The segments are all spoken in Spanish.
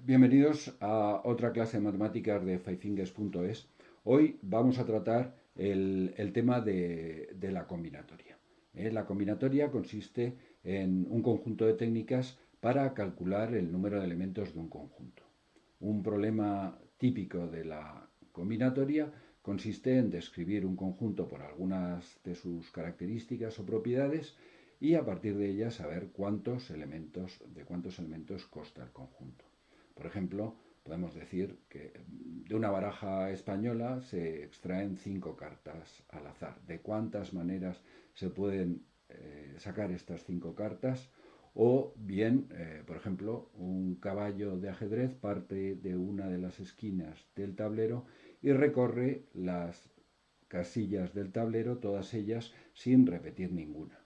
Bienvenidos a otra clase de matemáticas de fiveFingers.es. Hoy vamos a tratar el tema de la combinatoria. La combinatoria consiste en un conjunto de técnicas para calcular el número de elementos de un conjunto. Un problema típico de la combinatoria consiste en describir un conjunto por algunas de sus características o propiedades y a partir de ellas saber de cuántos elementos consta el conjunto. Por ejemplo, podemos decir que de una baraja española se extraen 5 cartas al azar. ¿De cuántas maneras se pueden sacar estas 5 cartas? O bien, por ejemplo, un caballo de ajedrez parte de una de las esquinas del tablero y recorre las casillas del tablero, todas ellas sin repetir ninguna.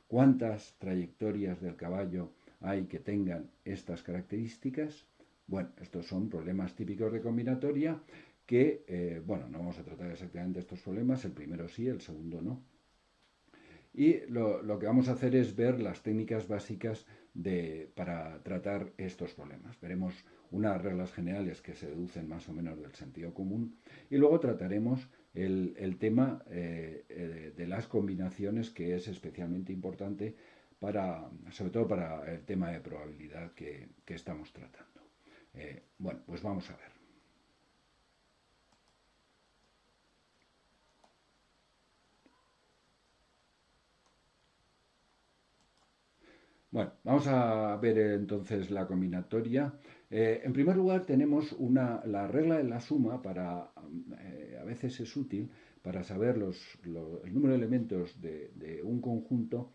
¿Cuántas trayectorias del caballo hay que tengan estas características? Bueno, estos son problemas típicos de combinatoria que, no vamos a tratar exactamente estos problemas, el primero sí, el segundo no. Y lo que vamos a hacer es ver las técnicas básicas para tratar estos problemas. Veremos unas reglas generales que se deducen más o menos del sentido común y luego trataremos el tema de las combinaciones, que es especialmente importante sobre todo para el tema de probabilidad que estamos tratando. Pues vamos a ver. Bueno, vamos a ver entonces la combinatoria. En primer lugar tenemos la regla de la suma a veces es útil para saber el número de elementos de un conjunto.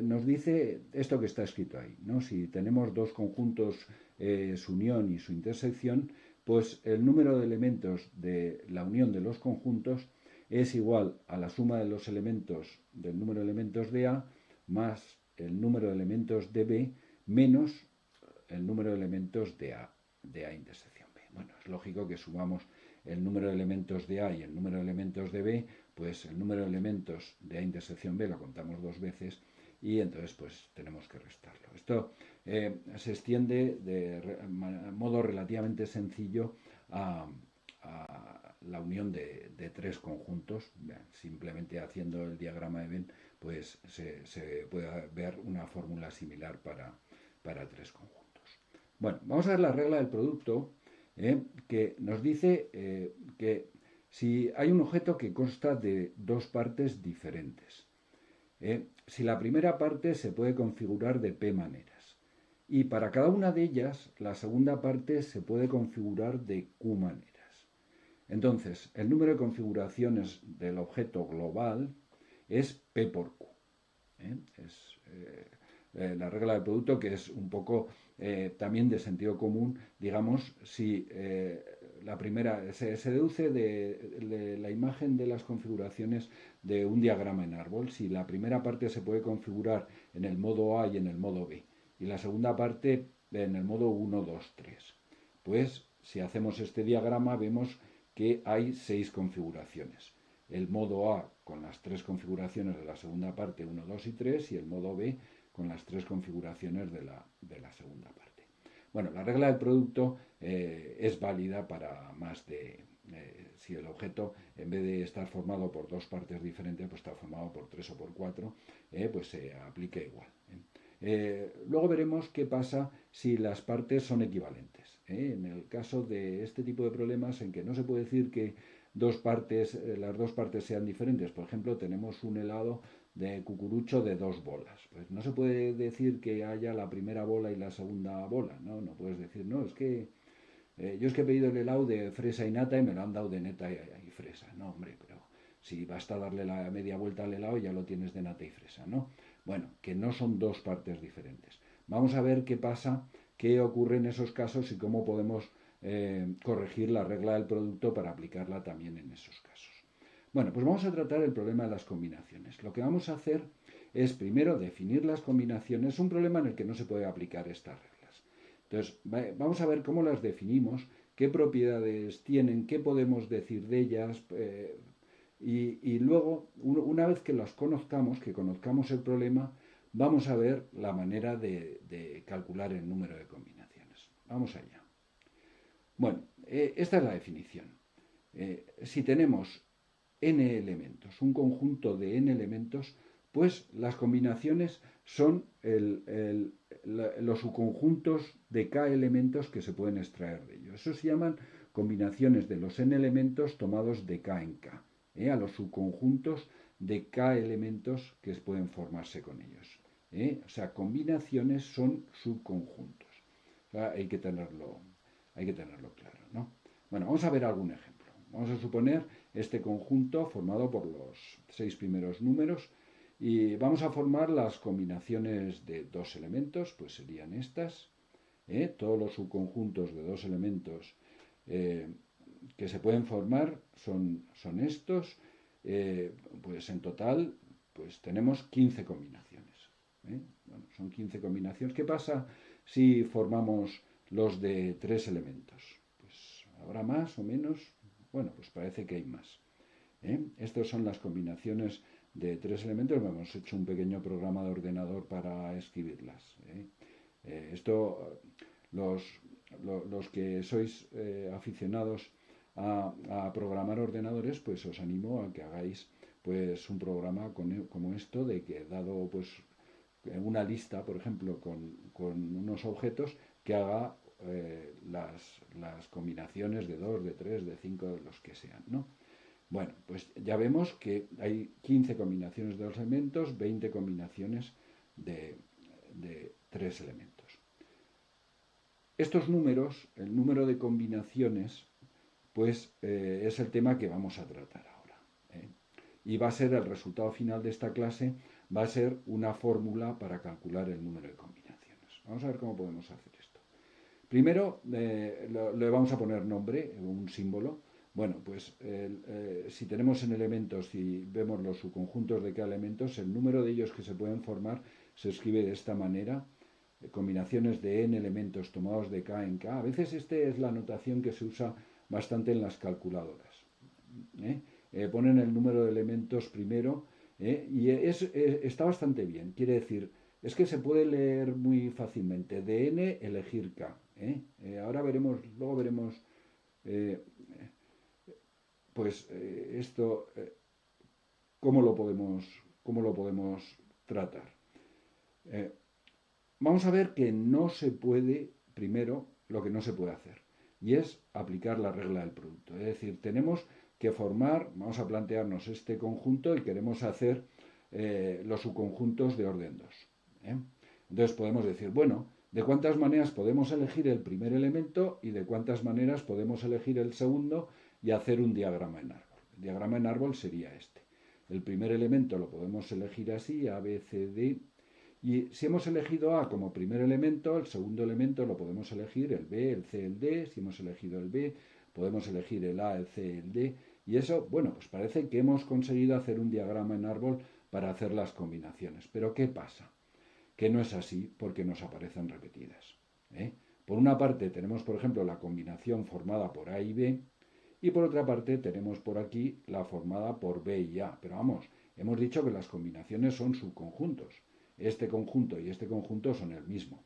Nos dice esto que está escrito ahí, ¿no? Si tenemos dos conjuntos, su unión y su intersección, pues el número de elementos de la unión de los conjuntos es igual a la suma de los elementos del número de elementos de A más el número de elementos de B menos el número de elementos de A intersección B. Bueno, es lógico que sumamos el número de elementos de A y el número de elementos de B, pues el número de elementos de A intersección B lo contamos dos veces y entonces pues tenemos que restarlo. Esto se extiende de modo relativamente sencillo a la unión de tres conjuntos. Simplemente haciendo el diagrama de Venn pues se puede ver una fórmula similar para tres conjuntos. Bueno, vamos a ver la regla del producto, que nos dice que si hay un objeto que consta de dos partes diferentes, si la primera parte se puede configurar de P maneras y para cada una de ellas la segunda parte se puede configurar de Q maneras. Entonces, el número de configuraciones del objeto global es P por Q. Es la regla del producto, que es un poco también de sentido común. Digamos, si la primera se deduce de la imagen de las configuraciones de un diagrama en árbol. Si la primera parte se puede configurar en el modo A y en el modo B, y la segunda parte en el modo 1, 2, 3, pues si hacemos este diagrama vemos que hay 6 configuraciones. El modo A con las 3 configuraciones de la segunda parte 1, 2 y 3 y el modo B con las 3 configuraciones de la segunda parte. Bueno, la regla del producto es válida para más de... si el objeto, en vez de estar formado por dos partes diferentes, pues está formado por 3 o por 4, pues se aplica igual. Luego veremos qué pasa si las partes son equivalentes. En el caso de este tipo de problemas en que no se puede decir que las dos partes sean diferentes, por ejemplo, tenemos un helado de cucurucho de 2 bolas. Pues no se puede decir que haya la primera bola y la segunda bola, ¿no? No puedes decir, no, es que yo es que he pedido el helado de fresa y nata y me lo han dado de nata y fresa. No, hombre, pero si basta darle la media vuelta al helado ya lo tienes de nata y fresa, ¿no? Bueno, que no son dos partes diferentes. Vamos a ver qué pasa, qué ocurre en esos casos y cómo podemos corregir la regla del producto para aplicarla también en esos casos. Bueno, pues vamos a tratar el problema de las combinaciones. Lo que vamos a hacer es primero definir las combinaciones. Es un problema en el que no se puede aplicar estas reglas. Entonces, vamos a ver cómo las definimos, qué propiedades tienen, qué podemos decir de ellas, y luego, una vez que las conozcamos, que conozcamos el problema, vamos a ver la manera de calcular el número de combinaciones. vamos allá. Bueno, esta es la definición. Si tenemos n elementos, un conjunto de n elementos, pues las combinaciones son los subconjuntos de k elementos que se pueden extraer de ello. Eso se llaman combinaciones de los n elementos tomados de k en k, a los subconjuntos de k elementos que pueden formarse con ellos. O sea, combinaciones son subconjuntos. O sea, hay que tenerlo claro, ¿no? Bueno, vamos a ver algún ejemplo. Vamos a suponer este conjunto formado por los 6 primeros números y vamos a formar las combinaciones de dos elementos, pues serían estas. Todos los subconjuntos de dos elementos que se pueden formar son estos. Pues en total pues tenemos 15 combinaciones. Bueno, son 15 combinaciones. ¿Qué pasa si formamos los de 3 elementos? Pues habrá más o menos. Bueno, pues parece que hay más. Estas son las combinaciones de 3 elementos. Hemos hecho un pequeño programa de ordenador para escribirlas. Los que sois aficionados a programar ordenadores, pues os animo a que hagáis pues un programa como esto, de que dado pues una lista, por ejemplo, con unos objetos, que haga las combinaciones de 2, de 3, de 5, de los que sean, ¿no? Bueno, pues ya vemos que hay 15 combinaciones de dos elementos, 20 combinaciones de 3 elementos. Estos números, el número de combinaciones, pues es el tema que vamos a tratar ahora. Y va a ser el resultado final de esta clase, va a ser una fórmula para calcular el número de combinaciones. Vamos a ver cómo podemos hacer esto. Primero le vamos a poner nombre, un símbolo. Bueno, pues si tenemos en elementos y vemos los subconjuntos de cada elemento, el número de ellos que se pueden formar se escribe de esta manera. Combinaciones de n elementos tomados de k en k. A veces esta es la notación que se usa bastante en las calculadoras. Ponen el número de elementos primero y está bastante bien. Quiere decir, es que se puede leer muy fácilmente. De n elegir k. Ahora veremos, luego veremos pues esto, cómo lo podemos tratar. Vamos a ver que no se puede, primero, lo que no se puede hacer, y es aplicar la regla del producto. Es decir, tenemos que formar, vamos a plantearnos este conjunto y queremos hacer los subconjuntos de orden 2. Entonces podemos decir, bueno, ¿de cuántas maneras podemos elegir el primer elemento y de cuántas maneras podemos elegir el segundo y hacer un diagrama en árbol? El diagrama en árbol sería este. El primer elemento lo podemos elegir así, A, B, C, D. Y si hemos elegido A como primer elemento, el segundo elemento lo podemos elegir el B, el C, el D. Si hemos elegido el B, podemos elegir el A, el C, el D. Y eso, bueno, pues parece que hemos conseguido hacer un diagrama en árbol para hacer las combinaciones. Pero ¿qué pasa? Que no es así porque nos aparecen repetidas. Por una parte tenemos, por ejemplo, la combinación formada por A y B, y por otra parte tenemos por aquí la formada por B y A. Pero vamos, hemos dicho que las combinaciones son subconjuntos. Este conjunto y este conjunto son el mismo.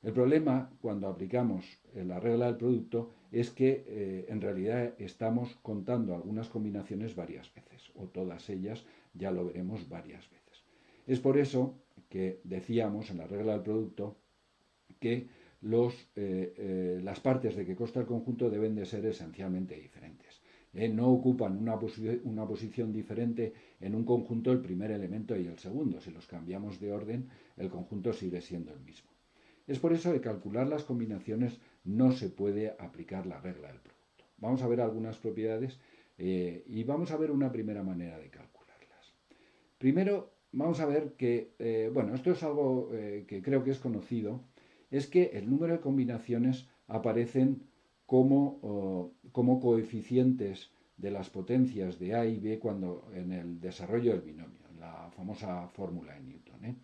El problema cuando aplicamos la regla del producto es que en realidad estamos contando algunas combinaciones varias veces, o todas ellas, ya lo veremos varias veces. Es por eso que decíamos en la regla del producto que las partes de que consta el conjunto deben de ser esencialmente diferentes. No ocupan una posición diferente en un conjunto el primer elemento y el segundo. Si los cambiamos de orden, el conjunto sigue siendo el mismo. Es por eso que calcular las combinaciones no se puede aplicar la regla del producto. Vamos a ver algunas propiedades y vamos a ver una primera manera de calcularlas. Primero, vamos a ver que, bueno, esto es algo que creo que es conocido, es que el número de combinaciones aparecen como coeficientes de las potencias de A y B cuando en el desarrollo del binomio, en la famosa fórmula de Newton.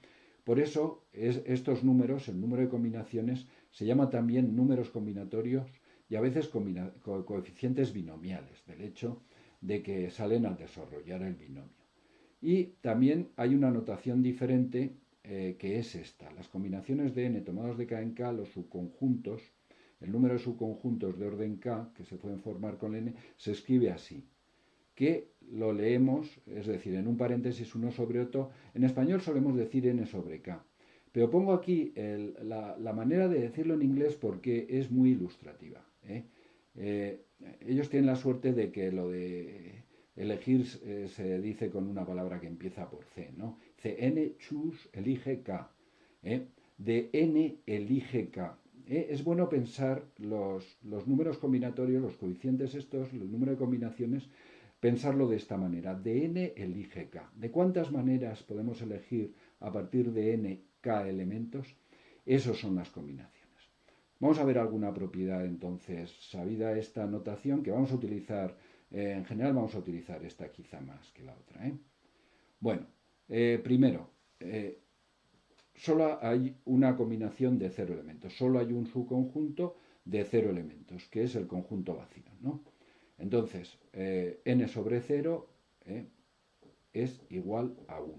Por eso estos números, el número de combinaciones, se llama también números combinatorios y a veces coeficientes binomiales, del hecho de que salen al desarrollar el binomio. Y también hay una notación diferente que es esta. Las combinaciones de n tomados de k en k, los subconjuntos, el número de subconjuntos de orden k, que se pueden formar con n, se escribe así, que lo leemos, es decir, en un paréntesis 1 sobre otro. En español solemos decir n sobre k, pero pongo aquí la manera de decirlo en inglés porque es muy ilustrativa. Ellos tienen la suerte de que lo de elegir se dice con una palabra que empieza por C, ¿no? Cn, choose, elige K. De n elige K. Es bueno pensar los números combinatorios, los coeficientes estos, el número de combinaciones, pensarlo de esta manera. De n elige K. ¿De cuántas maneras podemos elegir a partir de n K elementos? Esas son las combinaciones. Vamos a ver alguna propiedad entonces, sabida esta notación, que vamos a utilizar, en general vamos a utilizar esta quizá más que la otra. Bueno, primero, solo hay una combinación de 0 elementos, solo hay un subconjunto de 0 elementos, que es el conjunto vacío, ¿no? Entonces, n sobre 0 es igual a 1.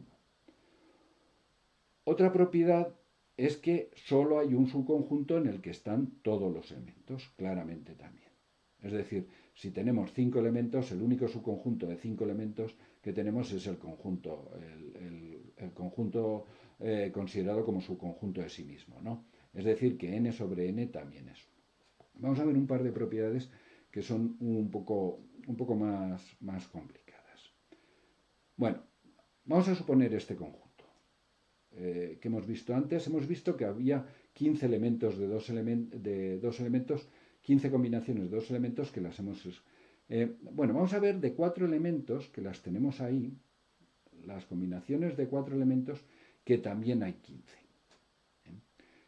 Otra propiedad es que solo hay un subconjunto en el que están todos los elementos, claramente también. Es decir, si tenemos 5 elementos, el único subconjunto de 5 elementos que tenemos es el conjunto, el conjunto considerado como subconjunto de sí mismo, ¿no? Es decir, que n sobre n también es 1. Vamos a ver un par de propiedades que son un poco más complicadas. Bueno, vamos a suponer este conjunto que hemos visto antes. Hemos visto que había 15 elementos de dos elementos, 15 combinaciones de dos elementos que las hemos... bueno, vamos a ver de 4 elementos, que las tenemos ahí, las combinaciones de 4 elementos, que también hay 15.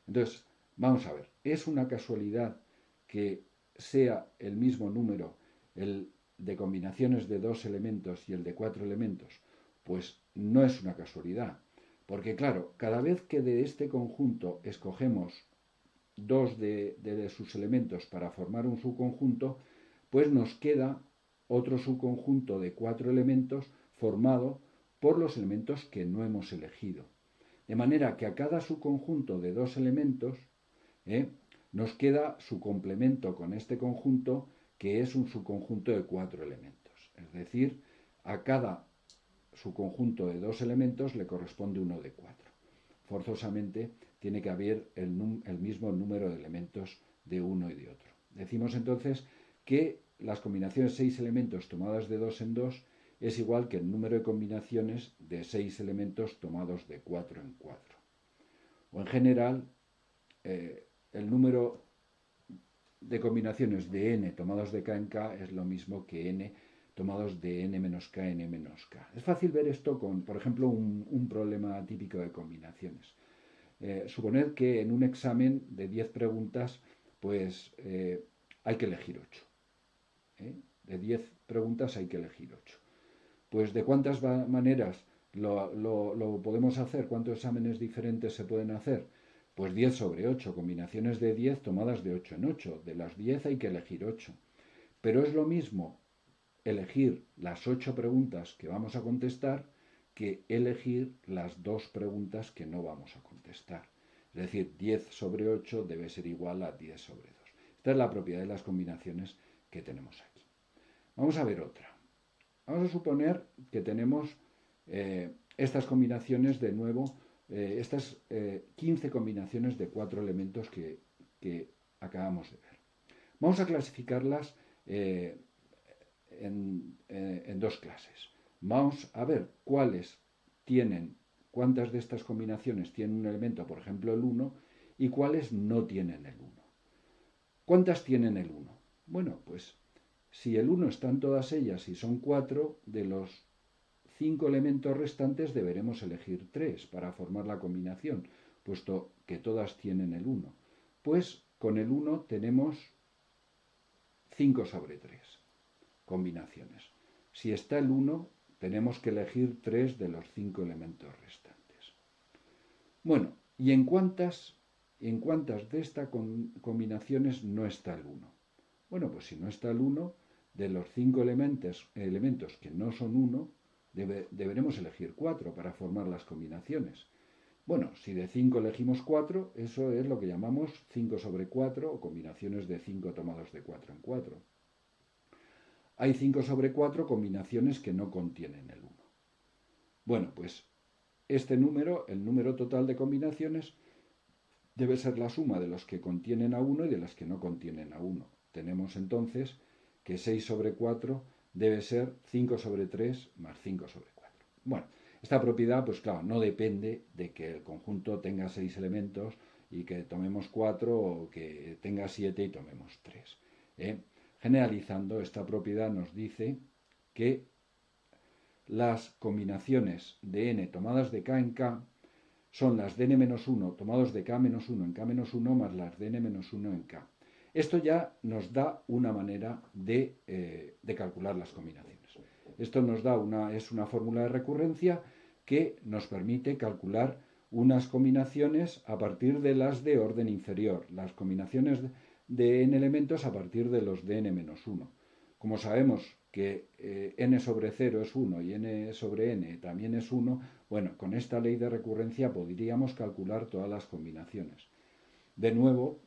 Entonces, vamos a ver, ¿es una casualidad que sea el mismo número el de combinaciones de 2 elementos y el de 4 elementos? Pues no es una casualidad. Porque claro, cada vez que de este conjunto escogemos 2 de sus elementos para formar un subconjunto, pues nos queda otro subconjunto de 4 elementos formado por los elementos que no hemos elegido. De manera que a cada subconjunto de 2 elementos nos queda su complemento con este conjunto, que es un subconjunto de 4 elementos. Es decir, a cada su conjunto de 2 elementos le corresponde uno de 4. Forzosamente tiene que haber el mismo número de elementos de uno y de otro. Decimos entonces que las combinaciones 6 elementos tomadas de 2 en 2 es igual que el número de combinaciones de 6 elementos tomados de 4 en 4. O en general, el número de combinaciones de n tomados de k en k es lo mismo que n tomados de n menos k en n menos k. Es fácil ver esto con, por ejemplo, un problema típico de combinaciones. Suponed que en un examen de 10 preguntas, pues hay que elegir 8. De 10 preguntas hay que elegir 8. Pues ¿de cuántas maneras lo podemos hacer? ¿Cuántos exámenes diferentes se pueden hacer? Pues 10 sobre 8, combinaciones de 10 tomadas de 8 en 8. De las 10 hay que elegir 8. Pero es lo mismo elegir las 8 preguntas que vamos a contestar que elegir las 2 preguntas que no vamos a contestar. Es decir, 10 sobre 8 debe ser igual a 10 sobre 2. Esta es la propiedad de las combinaciones que tenemos aquí. Vamos a ver otra. Vamos a suponer que tenemos estas combinaciones de nuevo, estas 15 combinaciones de 4 elementos que acabamos de ver. Vamos a clasificarlas en 2 clases. Vamos a ver cuántas de estas combinaciones tienen un elemento, por ejemplo el 1, y cuáles no tienen el 1. ¿Cuántas tienen el 1? Bueno, pues si el 1 está en todas ellas y son 4, de los 5 elementos restantes deberemos elegir 3 para formar la combinación, puesto que todas tienen el 1. Pues con el 1 tenemos 5 sobre 3 combinaciones. Si está el 1, tenemos que elegir 3 de los 5 elementos restantes. Bueno, ¿y en cuántas de estas combinaciones no está el 1? Bueno, pues si no está el 1, de los 5 elementos que no son 1, deberemos elegir 4 para formar las combinaciones. Bueno, si de 5 elegimos 4, eso es lo que llamamos 5 sobre 4 o combinaciones de 5 tomados de 4 en 4. Hay 5 sobre 4 combinaciones que no contienen el 1. Bueno, pues este número, el número total de combinaciones, debe ser la suma de los que contienen a 1 y de las que no contienen a 1. Tenemos entonces que 6 sobre 4 debe ser 5 sobre 3 más 5 sobre 4. Bueno, esta propiedad, pues claro, no depende de que el conjunto tenga 6 elementos y que tomemos 4 o que tenga 7 y tomemos 3. Generalizando, esta propiedad nos dice que las combinaciones de n tomadas de k en k son las de n-1 tomados de k-1 en k-1 más las de n-1 en k. Esto ya nos da una manera de calcular las combinaciones. Esto nos da es una fórmula de recurrencia que nos permite calcular unas combinaciones a partir de las de orden inferior, las combinaciones de n elementos a partir de los de n-1. Como sabemos que n sobre 0 es 1 y n sobre n también es 1, bueno, con esta ley de recurrencia podríamos calcular todas las combinaciones. De nuevo,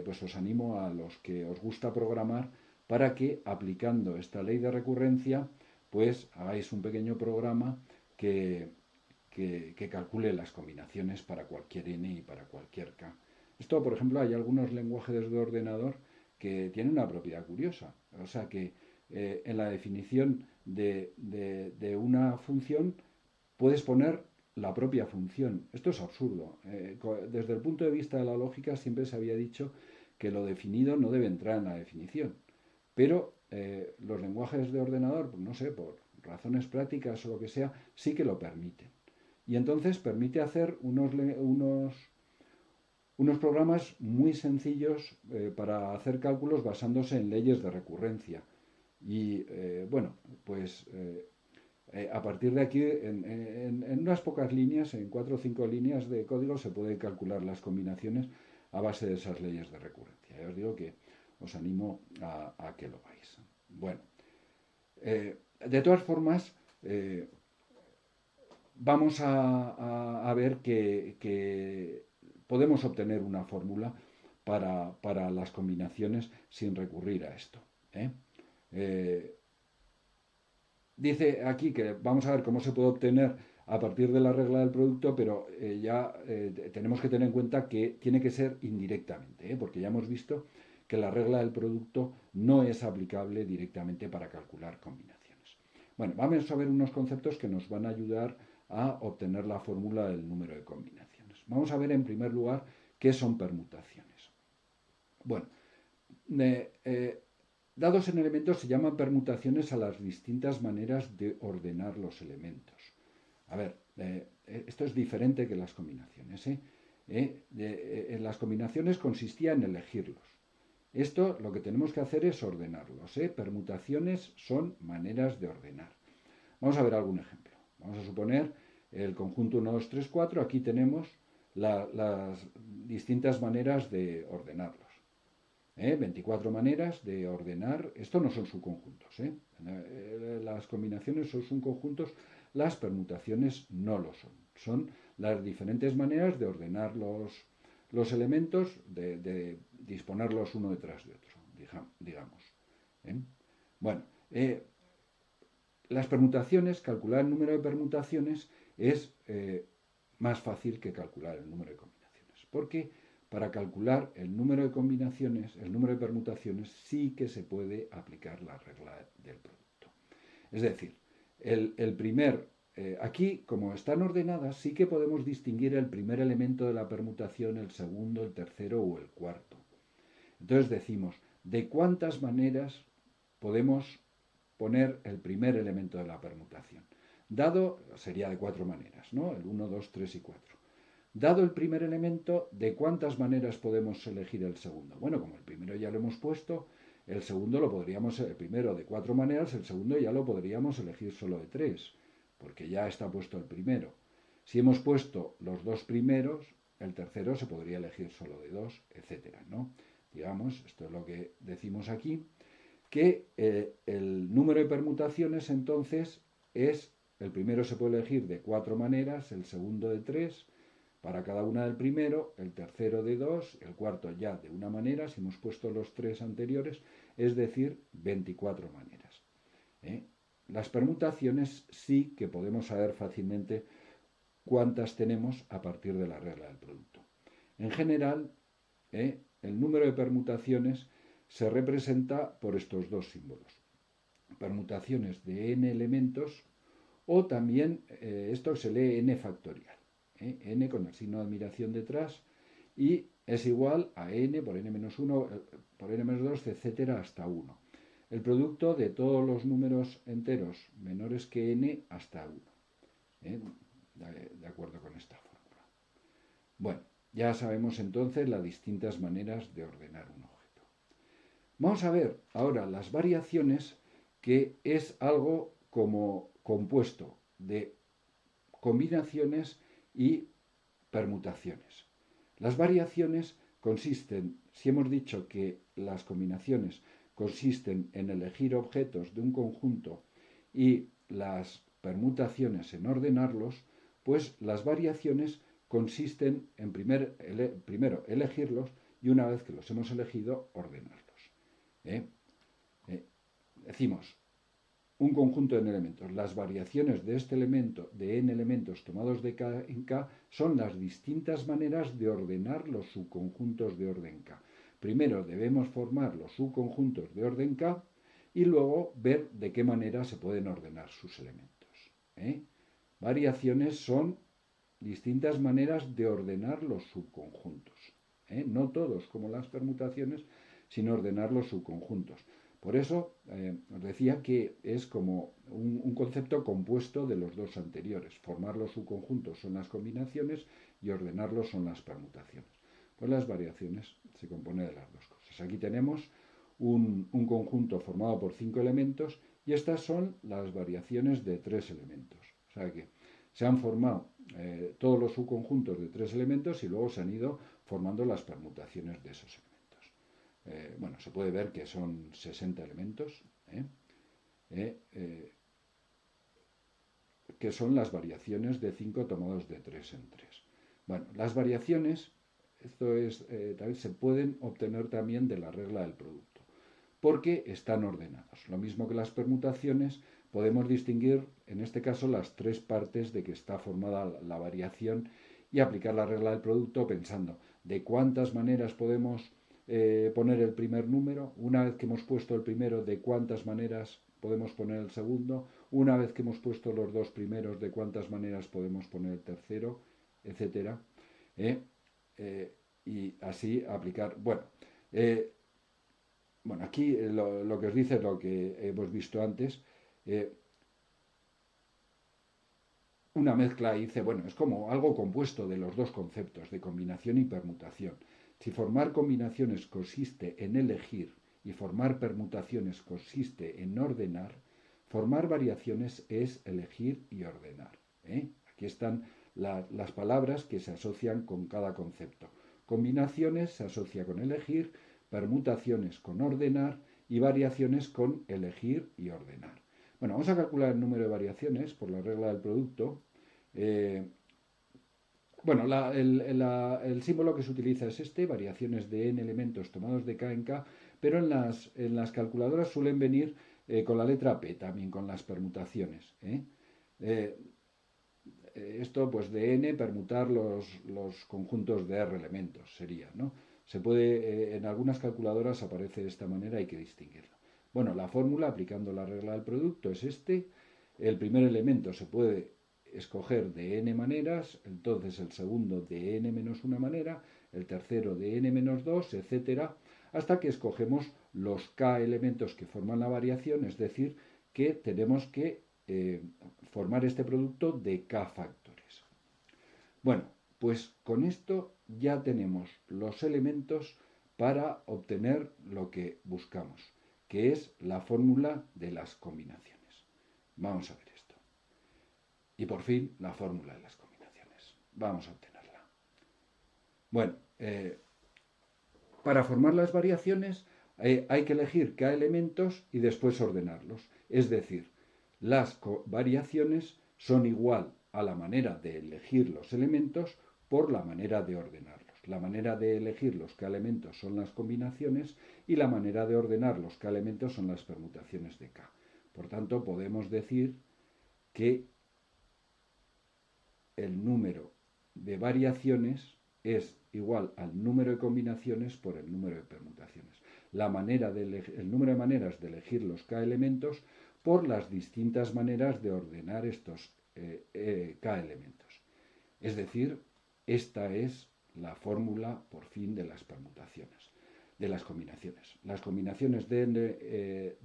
pues os animo a los que os gusta programar para que aplicando esta ley de recurrencia, pues hagáis un pequeño programa que calcule las combinaciones para cualquier n y para cualquier k. Esto, por ejemplo, hay algunos lenguajes de ordenador que tienen una propiedad curiosa. O sea que en la definición de una función puedes poner la propia función. Esto es absurdo. Desde el punto de vista de la lógica siempre se había dicho que lo definido no debe entrar en la definición. Pero los lenguajes de ordenador, pues no sé, por razones prácticas o lo que sea, sí que lo permiten. Y entonces permite hacer unos programas muy sencillos para hacer cálculos basándose en leyes de recurrencia. Y bueno, pues a partir de aquí, en unas pocas líneas, en 4 o 5 líneas de código, se puede calcular las combinaciones a base de esas leyes de recurrencia. Ya os digo que os animo a que lo hagáis. Bueno, de todas formas, vamos a ver que podemos obtener una fórmula para las combinaciones sin recurrir a esto. Dice aquí que vamos a ver cómo se puede obtener a partir de la regla del producto, pero ya tenemos que tener en cuenta que tiene que ser indirectamente, porque ya hemos visto que la regla del producto no es aplicable directamente para calcular combinaciones. Bueno, vamos a ver unos conceptos que nos van a ayudar a obtener la fórmula del número de combinaciones. Vamos a ver en primer lugar qué son permutaciones. Bueno, dados en elementos se llaman permutaciones a las distintas maneras de ordenar los elementos. A ver, esto es diferente que las combinaciones. En las combinaciones consistía en elegirlos. Esto lo que tenemos que hacer es ordenarlos. Permutaciones son maneras de ordenar. Vamos a ver algún ejemplo. Vamos a suponer el conjunto 1, 2, 3, 4. Aquí tenemos las distintas maneras de ordenarlos. 24 maneras de ordenar. Esto no son subconjuntos. Las combinaciones son subconjuntos, las permutaciones no lo son. Son las diferentes maneras de ordenar los elementos, de disponerlos uno detrás de otro, digamos. Bueno, las permutaciones, calcular el número de permutaciones es más fácil que calcular el número de combinaciones. Porque para calcular el número de combinaciones, el número de permutaciones, sí que se puede aplicar la regla del producto. Es decir, aquí, como están ordenadas, sí que podemos distinguir el primer elemento de la permutación, el segundo, el tercero o el cuarto. Entonces decimos, ¿de cuántas maneras podemos poner el primer elemento de la permutación? Dado, sería de 4 maneras, ¿no? El 1, 2, 3 y 4. Dado el primer elemento, ¿de cuántas maneras podemos elegir el segundo? Bueno, como el primero ya lo hemos puesto, el segundo lo podríamos, el primero de 4 maneras, el segundo ya lo podríamos elegir solo de 3, porque ya está puesto el primero. Si hemos puesto los dos primeros, el tercero se podría elegir solo de 2, etcétera, ¿no? Digamos, esto es lo que decimos aquí, que el número de permutaciones entonces es, el primero se puede elegir de 4 maneras, el segundo de 3, para cada una del primero, el tercero de 2, el cuarto ya de una manera, si hemos puesto los 3 anteriores, es decir, 24 maneras. Las permutaciones sí que podemos saber fácilmente cuántas tenemos a partir de la regla del producto. En general, el número de permutaciones se representa por estos dos símbolos. Permutaciones de n elementos, o también esto se lee n factorial, n con el signo de admiración detrás, y es igual a n por n-1, por n-2, etcétera, hasta 1. El producto de todos los números enteros menores que n hasta 1. De acuerdo con esta fórmula. Bueno, ya sabemos entonces las distintas maneras de ordenar un objeto. Vamos a ver ahora las variaciones, que es algo como compuesto de combinaciones y permutaciones. Las variaciones consisten, si hemos dicho que las combinaciones consisten en elegir objetos de un conjunto y las permutaciones en ordenarlos, pues las variaciones consisten en primero elegirlos y una vez que los hemos elegido, ordenarlos. Decimos, un conjunto de elementos. Las variaciones de este elemento, de n elementos tomados de k en k, son las distintas maneras de ordenar los subconjuntos de orden k. Primero debemos formar los subconjuntos de orden k y luego ver de qué manera se pueden ordenar sus elementos. Variaciones son distintas maneras de ordenar los subconjuntos. No todos como las permutaciones, sino ordenar los subconjuntos. Por eso os decía que es como un concepto compuesto de los dos anteriores. Formar los subconjuntos son las combinaciones y ordenarlos son las permutaciones. Pues las variaciones se componen de las dos cosas. Aquí tenemos un conjunto formado por 5 elementos y estas son las variaciones de 3 elementos. O sea que se han formado todos los subconjuntos de 3 elementos y luego se han ido formando las permutaciones de esos elementos. Bueno, se puede ver que son 60 elementos, que son las variaciones de 5 tomados de 3 en 3. Bueno, las variaciones, también se pueden obtener también de la regla del producto, porque están ordenadas. Lo mismo que las permutaciones, podemos distinguir, en este caso, las 3 partes de que está formada la variación y aplicar la regla del producto pensando de cuántas maneras podemos poner el primer número, una vez que hemos puesto el primero, de cuántas maneras podemos poner el segundo, una vez que hemos puesto los dos primeros, de cuántas maneras podemos poner el tercero, etcétera. Y así aplicar. Bueno, aquí lo que os dice es lo que hemos visto antes. Una mezcla, dice, bueno, es como algo compuesto de los dos conceptos, de combinación y permutación. Si formar combinaciones consiste en elegir y formar permutaciones consiste en ordenar, formar variaciones es elegir y ordenar. Aquí están las palabras que se asocian con cada concepto. Combinaciones se asocia con elegir, permutaciones con ordenar y variaciones con elegir y ordenar. Bueno, vamos a calcular el número de variaciones por la regla del producto. Bueno, el símbolo que se utiliza es variaciones de n elementos tomados de k en k, pero en las calculadoras suelen venir con la letra P, también con las permutaciones. Esto, pues de n, permutar los conjuntos de r elementos sería, ¿no? Se puede, en algunas calculadoras aparece de esta manera, hay que distinguirlo. Bueno, la fórmula, aplicando la regla del producto, es el primer elemento se puede escoger de n maneras, entonces el segundo de n menos una manera, el tercero de n menos 2, etcétera, hasta que escogemos los k elementos que forman la variación, es decir, que tenemos que formar este producto de k factores. Bueno, pues con esto ya tenemos los elementos para obtener lo que buscamos, que es la fórmula de las combinaciones. Vamos a ver esto. Y por fin, la fórmula de las combinaciones. Vamos a obtenerla. Bueno, para formar las variaciones hay que elegir k elementos y después ordenarlos. Es decir, las variaciones son igual a la manera de elegir los elementos por la manera de ordenarlos. La manera de elegir los k elementos son las combinaciones y la manera de ordenar los k elementos son las permutaciones de k. Por tanto, podemos decir que el número de variaciones es igual al número de combinaciones por el número de permutaciones. El número de maneras de elegir los k elementos por las distintas maneras de ordenar estos k elementos. Es decir, esta es la fórmula, por fin, de las permutaciones, de las combinaciones. Las combinaciones de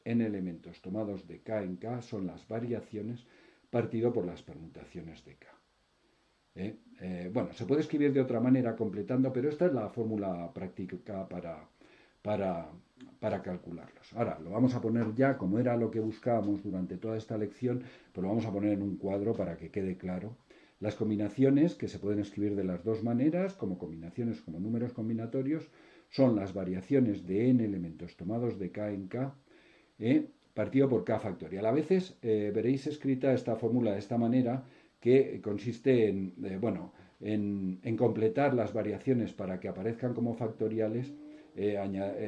n elementos tomados de k en k son las variaciones partido por las permutaciones de k. Bueno, se puede escribir de otra manera completando, pero esta es la fórmula práctica para calcularlos. Ahora, lo vamos a poner ya, como era lo que buscábamos durante toda esta lección, pues lo vamos a poner en un cuadro para que quede claro. Las combinaciones, que se pueden escribir de las dos maneras, como combinaciones, como números combinatorios, son las variaciones de n elementos tomados de k en k, partido por k factorial. A veces veréis escrita esta fórmula de esta manera, que consiste en completar las variaciones para que aparezcan como factoriales,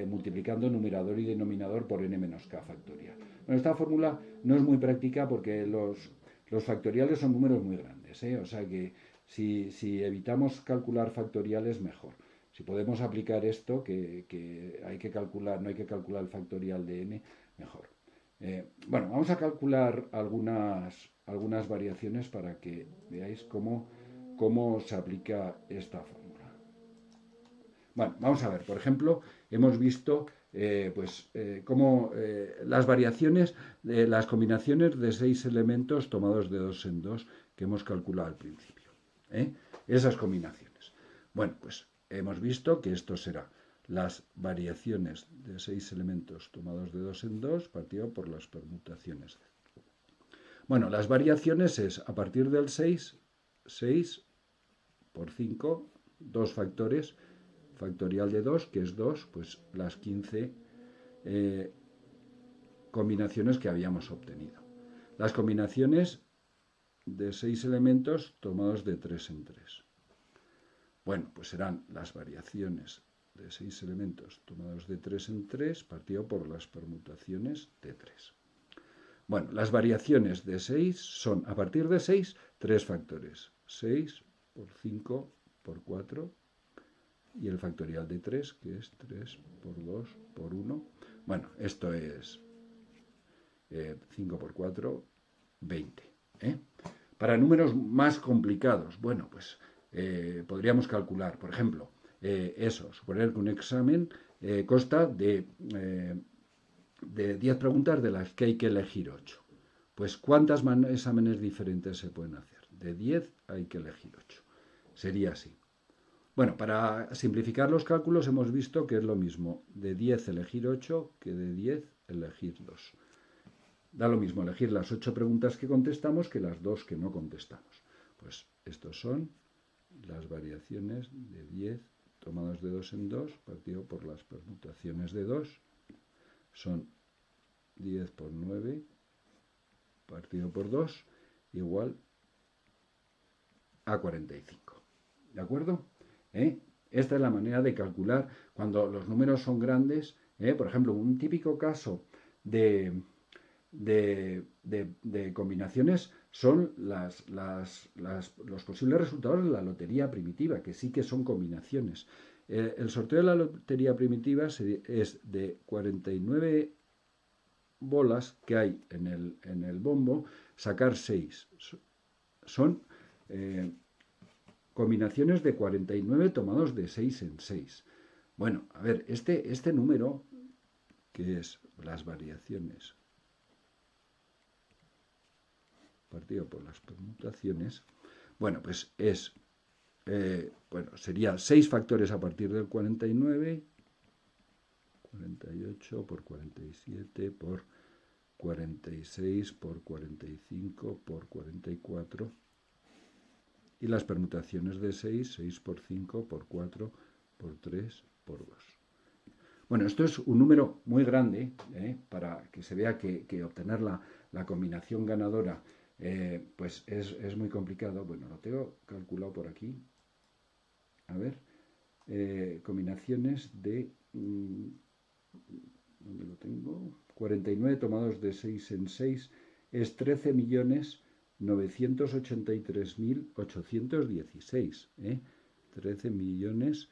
multiplicando numerador y denominador por n menos k factorial. Bueno, esta fórmula no es muy práctica porque los factoriales son números muy grandes, o sea que si evitamos calcular factoriales, mejor. Si podemos aplicar esto, que hay que calcular, no hay que calcular el factorial de n, mejor. Bueno, vamos a calcular algunas variaciones para que veáis cómo se aplica esta fórmula. Bueno, vamos a ver, por ejemplo, hemos visto cómo las variaciones de las combinaciones de 6 elementos tomados de 2 en 2 que hemos calculado al principio. Esas combinaciones. Bueno, pues hemos visto que esto será las variaciones de 6 elementos tomados de 2 en 2 partido por las permutaciones. Bueno, las variaciones es a partir del 6 por 5, 2 factores, factorial de 2, que es 2, pues las 15 combinaciones que habíamos obtenido. Las combinaciones de 6 elementos tomados de 3 en 3. Bueno, pues serán las variaciones de 6 elementos tomados de 3 en 3 partido por las permutaciones de 3. Bueno, las variaciones de 6 son, a partir de 6, 3 factores. 6 por 5 por 4 y el factorial de 3, que es 3 por 2 por 1. Bueno, esto es 5 por 4, 20. Para números más complicados, bueno, pues podríamos calcular, por ejemplo, suponer que un examen consta de 10 preguntas de las que hay que elegir 8. Pues, ¿cuántos exámenes diferentes se pueden hacer? De 10 hay que elegir 8. Sería así. Bueno, para simplificar los cálculos hemos visto que es lo mismo de 10 elegir 8 que de 10 elegir 2. Da lo mismo elegir las 8 preguntas que contestamos que las 2 que no contestamos. Pues estos son las variaciones de 10 tomadas de 2 en 2 partido por las permutaciones de 2. Son 10 por 9 partido por 2 igual a 45. ¿De acuerdo? Esta es la manera de calcular cuando los números son grandes. Por ejemplo, un típico caso de combinaciones son los posibles resultados de la lotería primitiva, que sí que son combinaciones. El sorteo de la lotería primitiva es de 49 bolas que hay en el bombo, sacar 6. Son combinaciones de 49 tomados de 6 en 6. Bueno, a ver, este número, que es las variaciones partido por las permutaciones, bueno, pues sería 6 factores a partir del 49, 48 por 47 por 46 por 45 por 44 y las permutaciones de 6, 6 por 5 por 4 por 3 por 2. Bueno, esto es un número muy grande, para que se vea que obtener la combinación ganadora pues es muy complicado. Bueno, lo tengo calculado por aquí. a ver, combinaciones de, ¿dónde lo tengo? 49 tomados de 6 en 6 es 13.983.816, 13 millones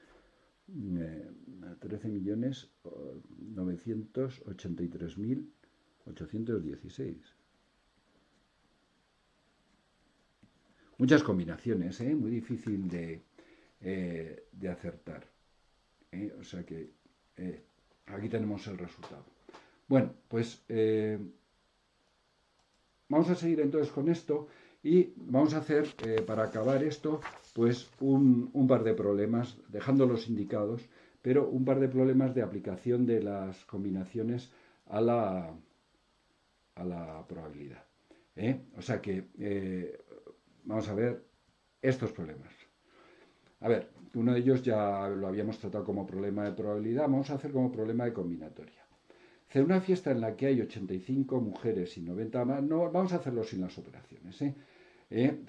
13.983.816. Muchas combinaciones, muy difícil de acertar. O sea que aquí tenemos el resultado. Bueno, pues vamos a seguir entonces con esto y vamos a hacer, para acabar esto, pues un par de problemas, dejándolos indicados, pero un par de problemas de aplicación de las combinaciones a la probabilidad. O sea que vamos a ver estos problemas. A ver, uno de ellos ya lo habíamos tratado como problema de probabilidad, vamos a hacer como problema de combinatoria. Hacer una fiesta en la que hay 85 mujeres y 90 más, no, vamos a hacerlo sin las operaciones.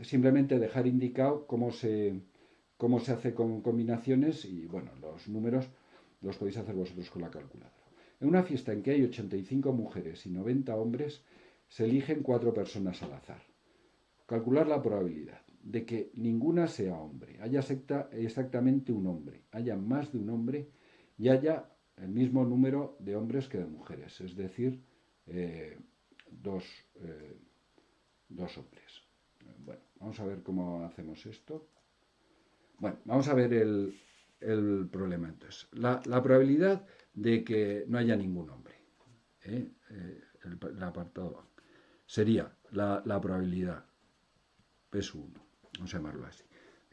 Simplemente dejar indicado cómo se hace con combinaciones y, bueno, los números los podéis hacer vosotros con la calculadora. En una fiesta en que hay 85 mujeres y 90 hombres, se eligen 4 personas al azar. Calcular la probabilidad de que ninguna sea hombre, haya exactamente un hombre, haya más de un hombre y haya el mismo número de hombres que de mujeres, es decir, dos hombres. Bueno, vamos a ver cómo hacemos esto. Bueno, vamos a ver el problema entonces. La probabilidad de que no haya ningún hombre. El apartado A. Sería la probabilidad P1, vamos a llamarlo así,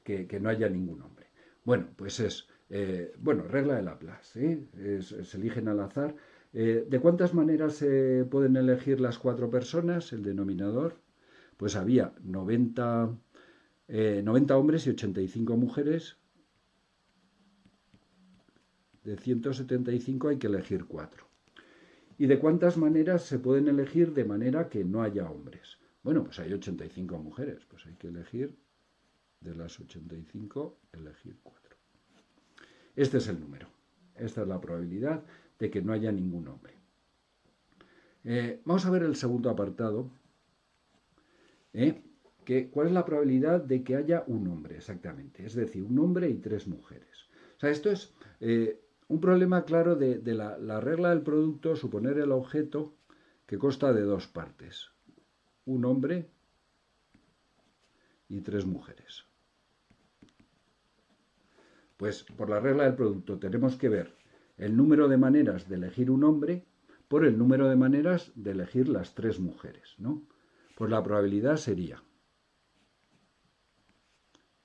que no haya ningún hombre. Bueno, pues es, regla de Laplace, se eligen al azar. ¿De cuántas maneras se pueden elegir las 4 personas? El denominador, pues había 90 hombres y 85 mujeres. De 175 hay que elegir 4. ¿Y de cuántas maneras se pueden elegir de manera que no haya hombres? Bueno, pues hay 85 mujeres, pues hay que elegir, de las 85, elegir 4. Este es el número. Esta es la probabilidad de que no haya ningún hombre. Vamos a ver el segundo apartado. ¿Cuál es la probabilidad de que haya un hombre? Exactamente. Es decir, un hombre y 3 mujeres. O sea, esto es un problema claro de la regla del producto, suponer el objeto que consta de 2 partes. Un hombre y 3 mujeres. Pues por la regla del producto tenemos que ver el número de maneras de elegir un hombre por el número de maneras de elegir las 3 mujeres, ¿no? Pues la probabilidad sería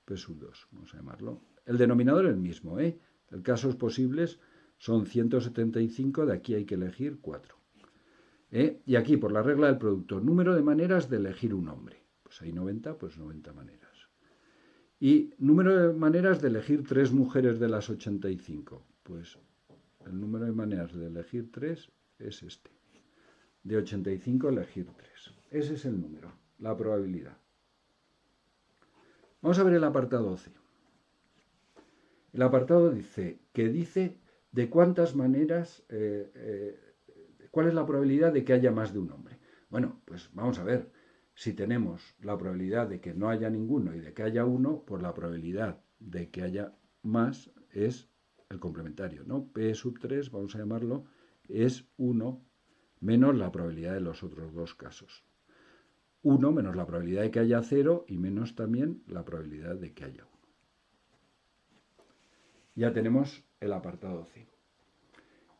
P sub 2, vamos a llamarlo. El denominador es el mismo, El casos posibles son 175, de aquí hay que elegir 4. Y aquí, por la regla del producto, número de maneras de elegir un hombre. Pues hay 90, pues 90 maneras. Y número de maneras de elegir 3 mujeres de las 85. Pues el número de maneras de elegir 3 es este. De 85 elegir 3. Ese es el número, la probabilidad. Vamos a ver el apartado C. El apartado dice de cuántas maneras, cuál es la probabilidad de que haya más de un hombre. Bueno, pues vamos a ver. Si tenemos la probabilidad de que no haya ninguno y de que haya uno, pues la probabilidad de que haya más es el complementario, ¿no? P sub 3, vamos a llamarlo, es 1 menos la probabilidad de los otros dos casos. 1 menos la probabilidad de que haya 0 y menos también la probabilidad de que haya 1. Ya tenemos el apartado C.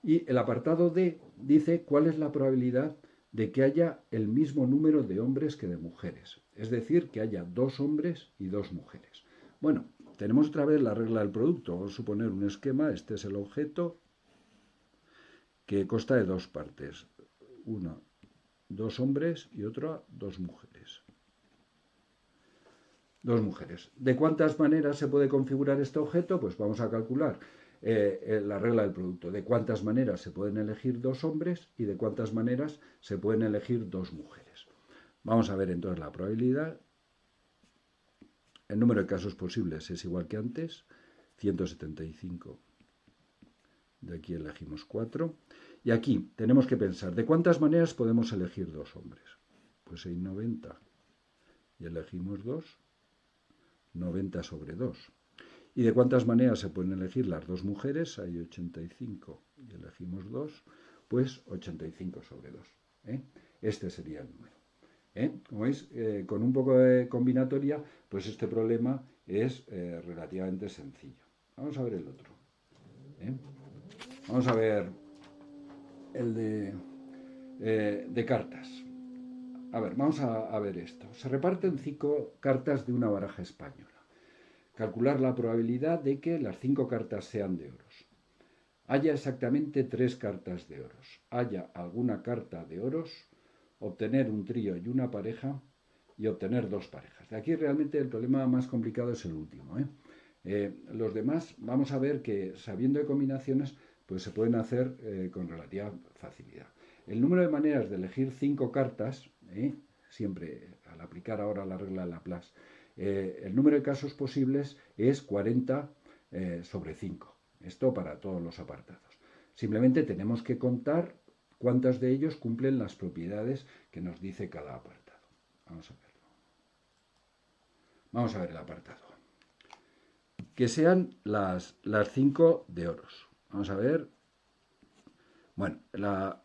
Y el apartado D dice cuál es la probabilidad de que haya el mismo número de hombres que de mujeres. Es decir, que haya 2 hombres y 2 mujeres. Bueno, tenemos otra vez la regla del producto. Vamos a suponer un esquema. Este es el objeto que consta de 2 partes. Una, 2 hombres y otra, 2 mujeres. 2 mujeres. ¿De cuántas maneras se puede configurar este objeto? Pues vamos a calcular la regla del producto. De cuántas maneras se pueden elegir 2 hombres y de cuántas maneras se pueden elegir 2 mujeres. Vamos a ver entonces la probabilidad. El número de casos posibles es igual que antes. 175. De aquí elegimos 4. Y aquí tenemos que pensar, ¿de cuántas maneras podemos elegir 2 hombres? Pues hay 90. Y elegimos 2. 90 sobre 2. ¿Y de cuántas maneras se pueden elegir las 2 mujeres? Hay 85. Y elegimos 2. Pues 85 sobre 2. Este sería el número. Como veis, con un poco de combinatoria, pues este problema es relativamente sencillo. Vamos a ver el otro. Vamos a ver el de cartas. A ver, vamos a ver esto. Se reparten 5 cartas de una baraja española. Calcular la probabilidad de que las 5 cartas sean de oros. Haya exactamente 3 cartas de oros. Haya alguna carta de oros, obtener un trío y una pareja y obtener 2 parejas. De aquí realmente el problema más complicado es el último. Los demás vamos a ver que sabiendo de combinaciones pues se pueden hacer con relativa facilidad. El número de maneras de elegir 5 cartas, siempre al aplicar ahora la regla de Laplace, el número de casos posibles es 40 sobre 5. Esto para todos los apartados. Simplemente tenemos que contar cuántos de ellos cumplen las propiedades que nos dice cada apartado. Vamos a verlo. Vamos a ver el apartado. Que sean las 5 de oros. Vamos a ver. Bueno, la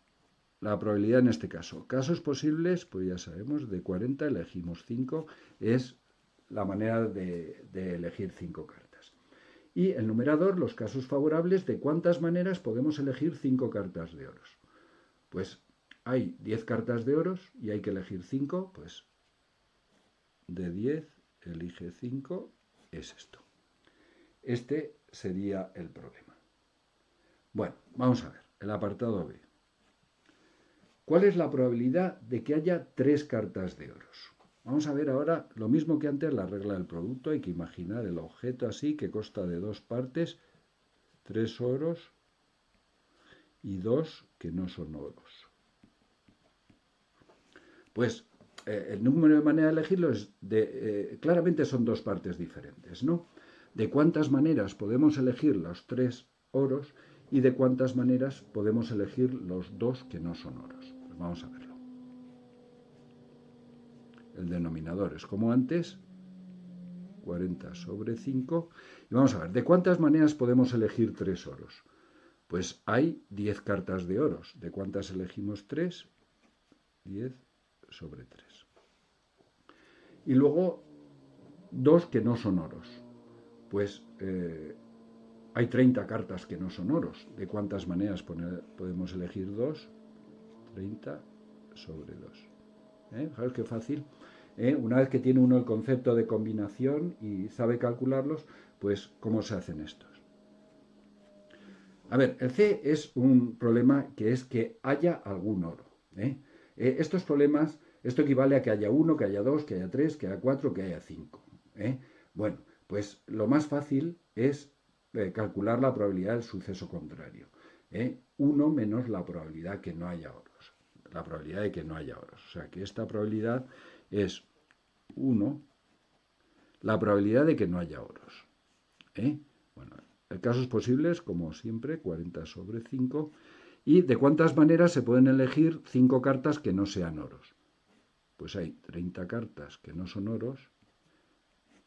probabilidad en este caso. Casos posibles, pues ya sabemos, de 40 elegimos 5. Es la manera de elegir 5 cartas. Y el numerador, los casos favorables, de cuántas maneras podemos elegir 5 cartas de oros. Pues hay 10 cartas de oros y hay que elegir 5, pues de 10 elige 5, es esto. Este sería el problema. Bueno, vamos a ver, el apartado B. ¿Cuál es la probabilidad de que haya 3 cartas de oros? Vamos a ver ahora lo mismo que antes, la regla del producto. Hay que imaginar el objeto así, que consta de 2 partes, 3 oros y 2 que no son oros. Pues el número de maneras de elegirlo es claramente son 2 partes diferentes, ¿no? De cuántas maneras podemos elegir los 3 oros y de cuántas maneras podemos elegir los 2 que no son oros. Pues vamos a verlo. El denominador es como antes, 40 sobre 5. Y vamos a ver, ¿de cuántas maneras podemos elegir 3 oros? Pues hay 10 cartas de oros. ¿De cuántas elegimos 3? 10 sobre 3. Y luego 2 que no son oros. Pues hay 30 cartas que no son oros. ¿De cuántas maneras podemos elegir 2? 30 sobre 2. ¿Sabes qué fácil? Una vez que tiene uno el concepto de combinación y sabe calcularlos, pues ¿cómo se hacen estos? A ver, el C es un problema que es que haya algún oro. Estos problemas, esto equivale a que haya 1, que haya 2, que haya 3, que haya 4, que haya 5. Bueno, pues lo más fácil es calcular la probabilidad del suceso contrario. 1 menos la probabilidad que no haya oros. La probabilidad de que no haya oros. O sea que esta probabilidad es 1, la probabilidad de que no haya oros. Bueno, el casos posibles, como siempre, 40 sobre 5. ¿Y de cuántas maneras se pueden elegir 5 cartas que no sean oros? Pues hay 30 cartas que no son oros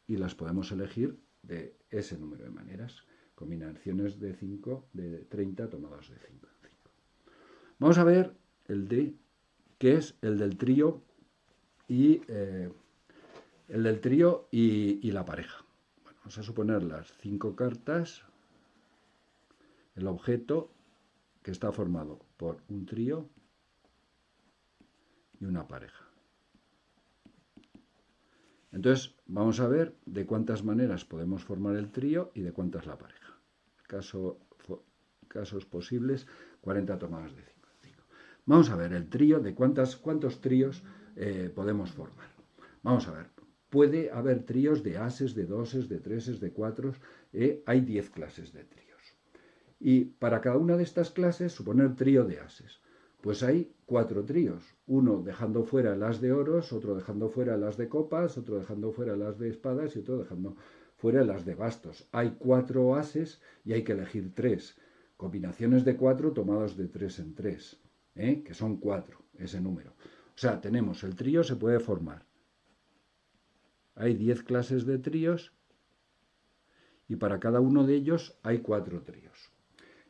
y las podemos elegir de ese número de maneras. Combinaciones de 5, de 30 tomadas de 5 en 5. Vamos a ver el D, que es el del trío y la pareja. Bueno, vamos a suponer las 5 cartas, el objeto que está formado por un trío y una pareja. Entonces, vamos a ver de cuántas maneras podemos formar el trío y de cuántas la pareja. Casos posibles, 40 tomadas de 5 en 5. Vamos a ver el trío, de cuántos tríos podemos formar. Vamos a ver, puede haber tríos de ases, de doses, de treses, de cuatros. Hay 10 clases de tríos. Y para cada una de estas clases, suponer trío de ases. Pues hay 4 tríos. Uno dejando fuera el as de oros, otro dejando fuera el as de copas, otro dejando fuera el as de espadas y otro dejando fuera las de bastos. Hay 4 ases y hay que elegir 3. Combinaciones de 4 tomados de 3 en 3, que son 4, ese número. O sea, tenemos el trío se puede formar. Hay 10 clases de tríos y para cada uno de ellos hay 4 tríos.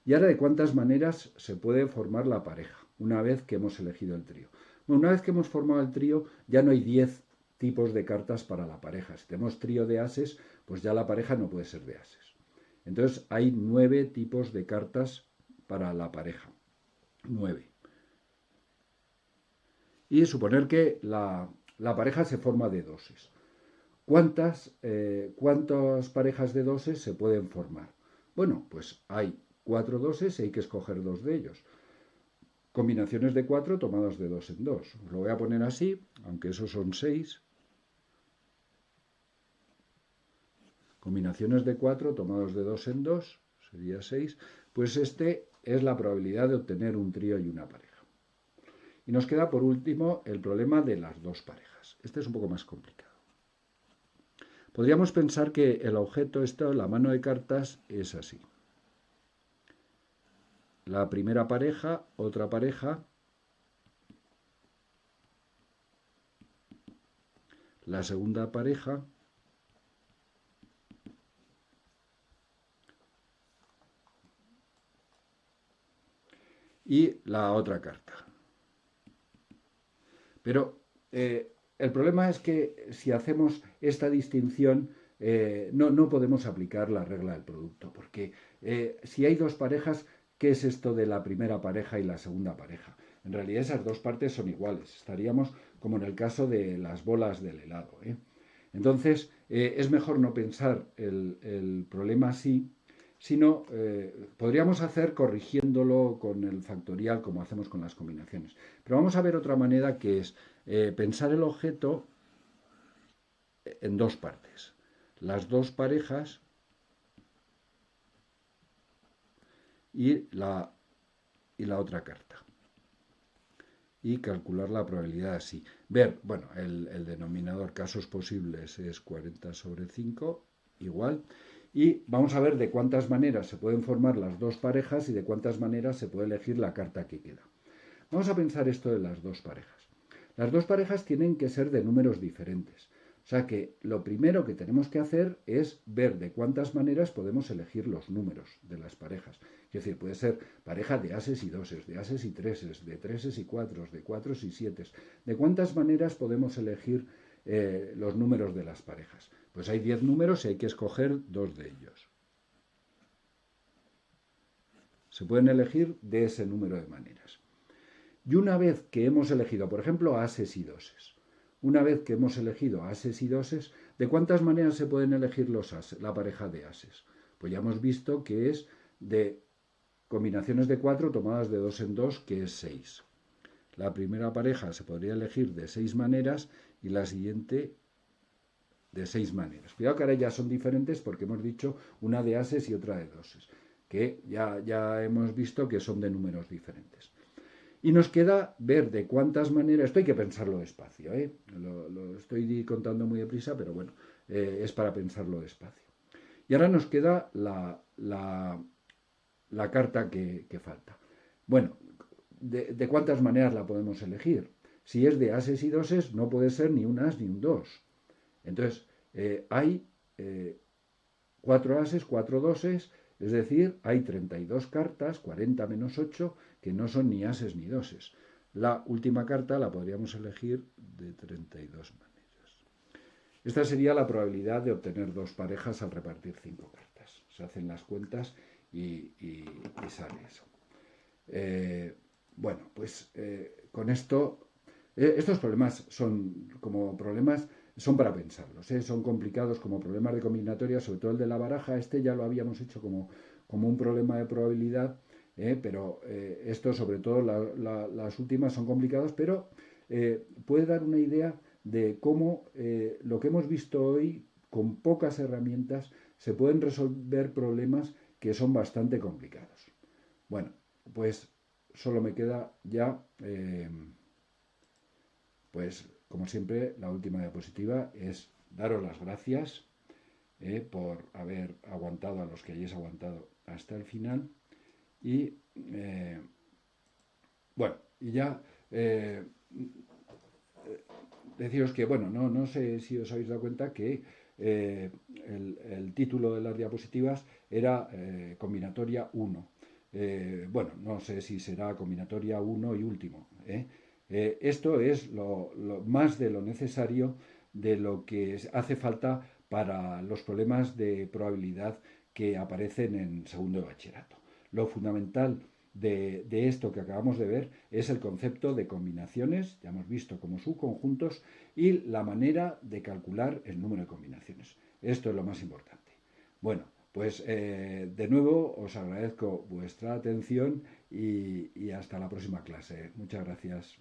Y ahora, ¿de cuántas maneras se puede formar la pareja una vez que hemos elegido el trío? Bueno, una vez que hemos formado el trío, ya no hay 10 tipos de cartas para la pareja. Si tenemos trío de ases, pues ya la pareja no puede ser de ases. Entonces, hay 9 tipos de cartas para la pareja. 9. Y suponer que la pareja se forma de doses. ¿Cuántas parejas de doses se pueden formar? Bueno, pues hay 4 doses y hay que escoger 2 de ellos. Combinaciones de 4 tomadas de 2 en 2. Os lo voy a poner así, aunque esos son 6. Combinaciones de 4 tomados de 2 en 2, sería 6. Pues este es la probabilidad de obtener un trío y una pareja. Y nos queda por último el problema de las 2 parejas. Este es un poco más complicado. Podríamos pensar que el objeto, la mano de cartas, es así. La primera pareja, otra pareja, la segunda pareja, y la otra carta. Pero el problema es que si hacemos esta distinción, no podemos aplicar la regla del producto, porque si hay 2 parejas, ¿qué es esto de la primera pareja y la segunda pareja? En realidad esas 2 partes son iguales. Estaríamos como en el caso de las bolas del helado. Entonces, es mejor no pensar el problema así, sino podríamos hacer corrigiéndolo con el factorial como hacemos con las combinaciones. Pero vamos a ver otra manera, que es pensar el objeto en 2 partes. Las 2 parejas y la otra carta. Y calcular la probabilidad así. Ver, bueno, el denominador casos posibles es 40 sobre 5, igual. Y vamos a ver de cuántas maneras se pueden formar las 2 parejas y de cuántas maneras se puede elegir la carta que queda. Vamos a pensar esto de las 2 parejas. Las 2 parejas tienen que ser de números diferentes. O sea que lo primero que tenemos que hacer es ver de cuántas maneras podemos elegir los números de las parejas. Es decir, puede ser pareja de ases y doses, de ases y treses, de treses y cuatros, de cuatros y sietes. ¿De cuántas maneras podemos elegir los números de las parejas? Pues hay 10 números y hay que escoger 2 de ellos. Se pueden elegir de ese número de maneras. Y una vez que hemos elegido, por ejemplo, ases y doses, una vez que hemos elegido ases y doses, ¿de cuántas maneras se pueden elegir la pareja de ases? Pues ya hemos visto que es de combinaciones de 4 tomadas de 2 en 2, que es 6. La primera pareja se podría elegir de 6 maneras y la siguiente de 6 maneras. Cuidado que ahora ya son diferentes porque hemos dicho una de ases y otra de doses, que ya hemos visto que son de números diferentes. Y nos queda ver de cuántas maneras, esto hay que pensarlo despacio, lo estoy contando muy deprisa, pero bueno, es para pensarlo despacio. Y ahora nos queda la carta que falta. Bueno, de cuántas maneras la podemos elegir. Si es de ases y doses, no puede ser ni un as ni un dos. Entonces, hay 4 ases, 4 doses, es decir, hay 32 cartas, 40 menos 8, que no son ni ases ni doses. La última carta la podríamos elegir de 32 maneras. Esta sería la probabilidad de obtener 2 parejas al repartir 5 cartas. Se hacen las cuentas y sale eso. Bueno, pues con esto, estos problemas son como problemas, son para pensarlos, son complicados como problemas de combinatoria, sobre todo el de la baraja. Este ya lo habíamos hecho como un problema de probabilidad, pero esto, sobre todo las últimas, son complicados, pero puede dar una idea de cómo lo que hemos visto hoy, con pocas herramientas, se pueden resolver problemas que son bastante complicados. Bueno, pues solo me queda ya, pues como siempre, la última diapositiva es daros las gracias por haber aguantado a los que hayáis aguantado hasta el final. Y bueno, y ya deciros que, bueno, no sé si os habéis dado cuenta que el título de las diapositivas era combinatoria 1. Bueno, no sé si será combinatoria 1 y último. Esto es lo más de lo necesario de lo que hace falta para los problemas de probabilidad que aparecen en segundo de bachillerato. Lo fundamental de esto que acabamos de ver es el concepto de combinaciones, ya hemos visto como subconjuntos, y la manera de calcular el número de combinaciones. Esto es lo más importante. Bueno, pues de nuevo os agradezco vuestra atención y hasta la próxima clase. Muchas gracias.